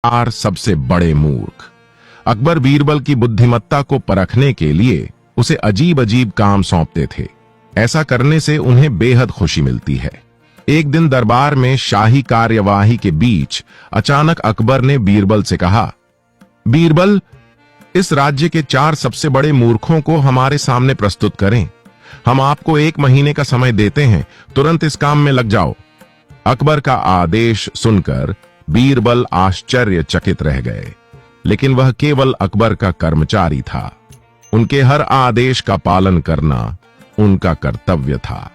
चार सबसे बड़े मूर्ख। अकबर बीरबल की बुद्धिमत्ता को परखने के लिए उसे अजीब अजीब काम सौंपते थे। ऐसा करने से उन्हें बेहद खुशी मिलती है। एक दिन दरबार में शाही कार्यवाही के बीच अचानक अकबर ने बीरबल से कहा, बीरबल, इस राज्य के चार सबसे बड़े मूर्खों को हमारे सामने प्रस्तुत करें। हम आपको 1 महीने का समय देते हैं, तुरंत इस काम में लग जाओ। अकबर का आदेश सुनकर बीरबल आश्चर्यचकित रह गए, लेकिन वह केवल अकबर का कर्मचारी था। उनके हर आदेश का पालन करना उनका कर्तव्य था।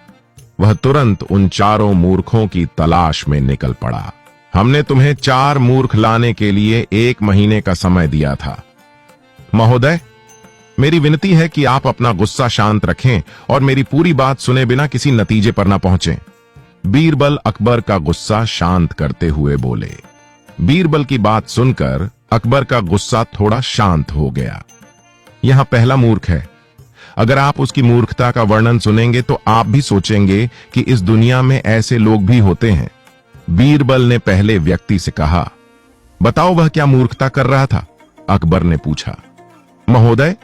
वह तुरंत उन चारों मूर्खों की तलाश में निकल पड़ा। हमने तुम्हें 4 मूर्ख लाने के लिए 1 महीने का समय दिया था। महोदय, मेरी विनती है कि आप अपना गुस्सा शांत रखें और मेरी पूरी बात सुने बिना किसी नतीजे पर न पहुंचें। बीरबल अकबर का गुस्सा शांत करते हुए बोले। बीरबल की बात सुनकर अकबर का गुस्सा थोड़ा शांत हो गया। यहां पहला मूर्ख है। अगर आप उसकी मूर्खता का वर्णन सुनेंगे तो आप भी सोचेंगे कि इस दुनिया में ऐसे लोग भी होते हैं। बीरबल ने पहले व्यक्ति से कहा, बताओ वह क्या मूर्खता कर रहा था? अकबर ने पूछा। महोदय,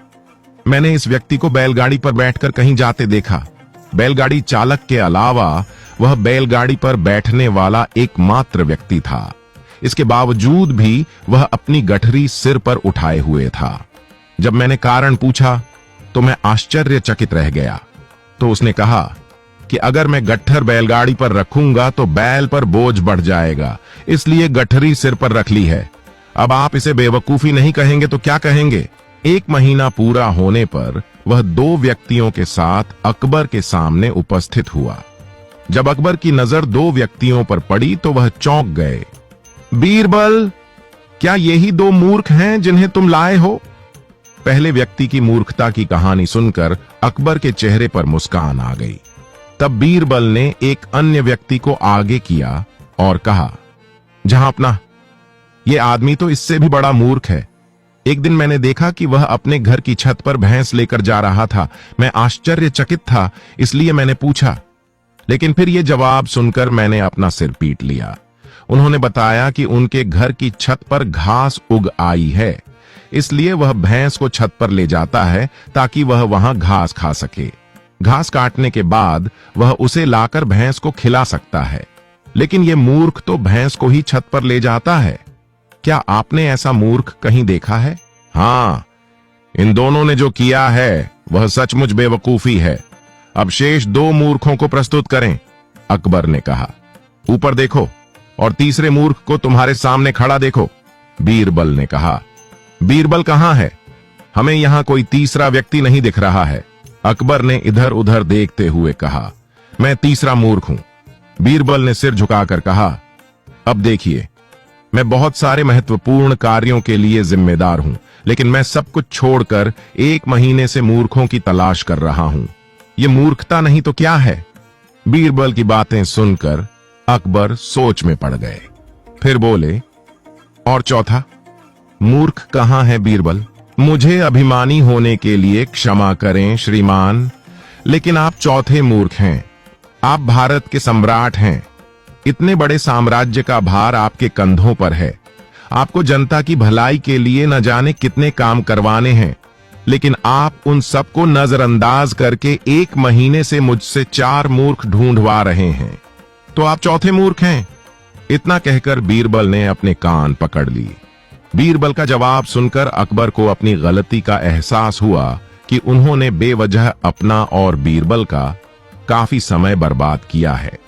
मैंने इस व्यक्ति को बैलगाड़ी पर बैठकर कहीं जाते देखा। बैलगाड़ी चालक के अलावा वह बैलगाड़ी पर बैठने वाला एकमात्र व्यक्ति था। इसके बावजूद भी वह अपनी गठरी सिर पर उठाए हुए था। जब मैंने कारण पूछा तो मैं आश्चर्यचकित रह गया। तो उसने कहा कि अगर मैं गट्ठर बैलगाड़ी पर रखूंगा तो बैल पर बोझ बढ़ जाएगा, इसलिए गठरी सिर पर रख ली है। अब आप इसे बेवकूफी नहीं कहेंगे तो क्या कहेंगे? 1 महीना पूरा होने पर वह 2 व्यक्तियों के साथ अकबर के सामने उपस्थित हुआ। जब अकबर की नजर 2 व्यक्तियों पर पड़ी तो वह चौंक गए। बीरबल, क्या यही 2 मूर्ख हैं जिन्हें तुम लाए हो? पहले व्यक्ति की मूर्खता की कहानी सुनकर अकबर के चेहरे पर मुस्कान आ गई। तब बीरबल ने एक अन्य व्यक्ति को आगे किया और कहा, जहांपना, यह आदमी तो इससे भी बड़ा मूर्ख है। एक दिन मैंने देखा कि वह अपने घर की छत पर भैंस लेकर जा रहा था। मैं आश्चर्यचकित था, इसलिए मैंने पूछा, लेकिन फिर यह जवाब सुनकर मैंने अपना सिर पीट लिया। उन्होंने बताया कि उनके घर की छत पर घास उग आई है, इसलिए वह भैंस को छत पर ले जाता है ताकि वह वहां घास खा सके। घास काटने के बाद वह उसे लाकर भैंस को खिला सकता है, लेकिन यह मूर्ख तो भैंस को ही छत पर ले जाता है। क्या आपने ऐसा मूर्ख कहीं देखा है? हाँ, इन दोनों ने जो किया है वह सचमुच बेवकूफी है। अब शेष 2 मूर्खों को प्रस्तुत करें, अकबर ने कहा। ऊपर देखो और तीसरे मूर्ख को तुम्हारे सामने खड़ा देखो, बीरबल ने कहा। बीरबल कहां है? हमें यहां कोई तीसरा व्यक्ति नहीं दिख रहा है, अकबर ने इधर उधर देखते हुए कहा। मैं तीसरा मूर्ख हूं, बीरबल ने सिर झुकाकर कहा। अब देखिए, मैं बहुत सारे महत्वपूर्ण कार्यों के लिए जिम्मेदार हूं, लेकिन मैं सब कुछ छोड़कर 1 महीने से मूर्खों की तलाश कर रहा हूं। यह मूर्खता नहीं तो क्या है? बीरबल की बातें सुनकर अकबर सोच में पड़ गए। फिर बोले, और चौथा मूर्ख कहां है बीरबल? मुझे अभिमानी होने के लिए क्षमा करें श्रीमान, लेकिन आप चौथे मूर्ख हैं। आप भारत के सम्राट हैं। इतने बड़े साम्राज्य का भार आपके कंधों पर है। आपको जनता की भलाई के लिए न जाने कितने काम करवाने हैं, लेकिन आप उन सबको नजरअंदाज करके 1 महीने से मुझसे 4 मूर्ख ढूंढवा रहे हैं। तो आप चौथे मूर्ख हैं। इतना कहकर बीरबल ने अपने कान पकड़ लिए। बीरबल का जवाब सुनकर अकबर को अपनी गलती का एहसास हुआ कि उन्होंने बेवजह अपना और बीरबल का काफी समय बर्बाद किया है।